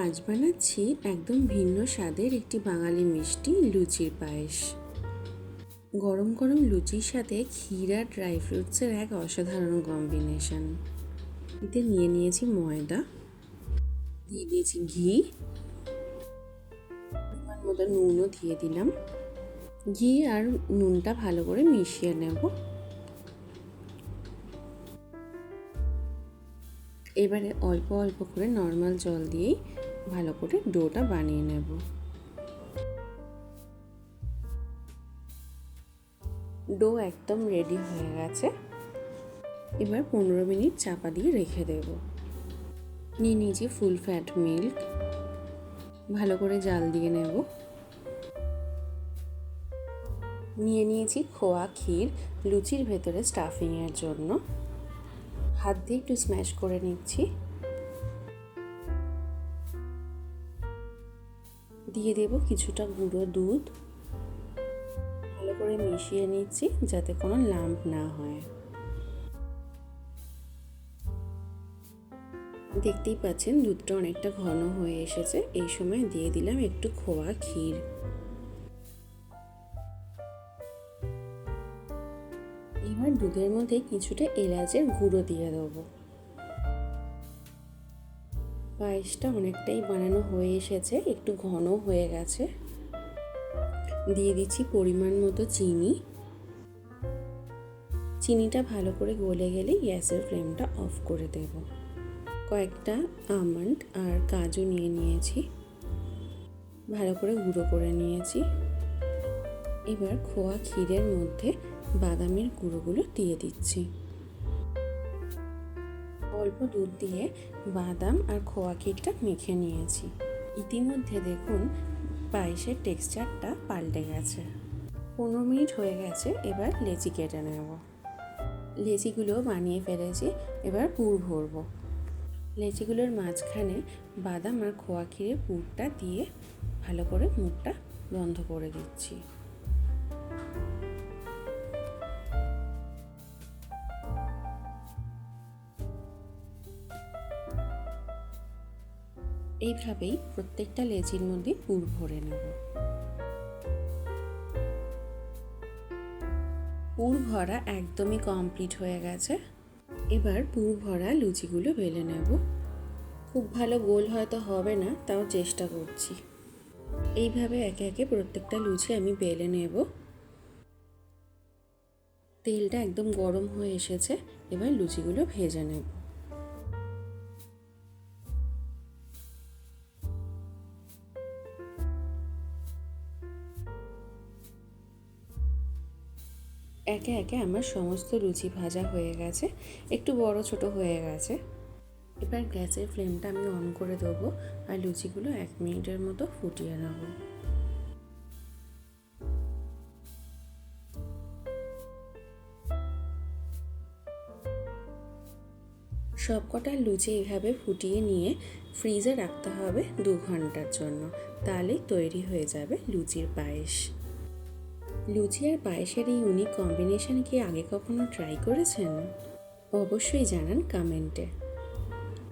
আজ বানাচ্ছি একদম ভিন্ন স্বাদের একটি বাঙালি মিষ্টি লুচির পায়েস। গরম গরম লুচির সাথে ক্ষীর আর ড্রাই ফ্রুটসের এক অসাধারণ কম্বিনেশন। এতে নিয়ে নিয়েছি ময়দা, দিয়ে দিয়েছি ঘি, পরিমাণ মতো নুনও দিয়ে দিলাম। ঘি আর নুনটা ভালো করে মিশিয়ে নেব। এবারে অল্প অল্প করে নর্মাল জল দিয়েই ভালো করে ডোটা বানিয়ে নেব। ডো একদম রেডি হয়ে গেছে। এবার 15 মিনিট চাপা দিয়ে রেখে দেব। নিয়ে নিয়েছি ফুল ফ্যাট মিল্ক, ভালো করে জাল দিয়ে নেব। নিয়ে নিয়েছি খোয়া ক্ষীর লুচির ভেতরে স্টাফিংয়ের জন্য। হাত দিয়ে একটু স্ম্যাশ করে নিচ্ছি। দিয়ে দেব কিছুটা গুঁড়ো দুধ, ভালো করে মিশিয়ে নিচ্ছি যাতে কোনো লাম্প না হয়। দেখতেই পাচ্ছেন দুধটা অনেকটা ঘন হয়ে এসেছে। এই সময় দিয়ে দিলাম একটু খোয়া ক্ষীর। এবার দুধের মধ্যে কিছুটা এলাচের গুঁড়ো দিয়ে দেবো। পায়েসটা অনেকটাই বানানো হয়ে এসেছে, একটু ঘন হয়ে গেছে। দিয়ে দিচ্ছি পরিমাণ মতো চিনি। চিনিটা ভালো করে গলে গেলে গ্যাসের ফ্লেমটা অফ করে দেব। কয়েকটা আমন্ড আর কাজু নিয়ে নিয়েছি, ভালো করে গুঁড়ো করে নিয়েছি। এবার খোয়া ক্ষীরের মধ্যে বাদামের গুঁড়োগুলো দিয়ে দিচ্ছি। অল্প দুধ দিয়ে বাদাম আর খোয়া ক্ষীরটা মেখে নিয়েছি। ইতিমধ্যে দেখুন পায়েসের টেক্সচারটা পাল্টে গেছে। 15 মিনিট হয়ে গেছে। এবার লেচি কেটে নেব। লেচিগুলো বানিয়ে ফেলেছি, এবার পুর ভরবো। লেচিগুলোর মাঝখানে বাদাম আর খোয়া ক্ষীরের পুরটা দিয়ে ভালো করে মুখটা বন্ধ করে দিচ্ছি। এইভাবেই প্রত্যেকটা লেচির মধ্যে পুর ভরে নেব। পুর ভরা একদমই কমপ্লিট হয়ে গেছে। এবার পুর ভরা লুচিগুলো বেলে নেব। খুব ভালো গোল হয়তো হবে না, তাও চেষ্টা করছি। এইভাবে একে একে প্রত্যেকটা লুচি আমি বেলে নেব। তেলটা একদম গরম হয়ে এসেছে। এবার লুচিগুলো ভেজে নেব। একে একে আমার সমস্ত লুচি ভাজা হয়ে গেছে, একটু বড় ছোট হয়ে গেছে। এবার গ্যাসের ফ্লেমটা আমি অন করে দেবো আর লুচিগুলো 1 মিনিটের মতো ফুটিয়ে নেব। সবকটা লুচি এইভাবে ফুটিয়ে নিয়ে ফ্রিজে রাখতে হবে 2 ঘন্টার জন্য, তাহলেই তৈরি হয়ে যাবে লুচির পায়েস। লুচি আর পায়েসের এই ইউনিক কম্বিনেশন কি আগে কখনো ট্রাই করেছেন? অবশ্যই জানান কমেন্টে।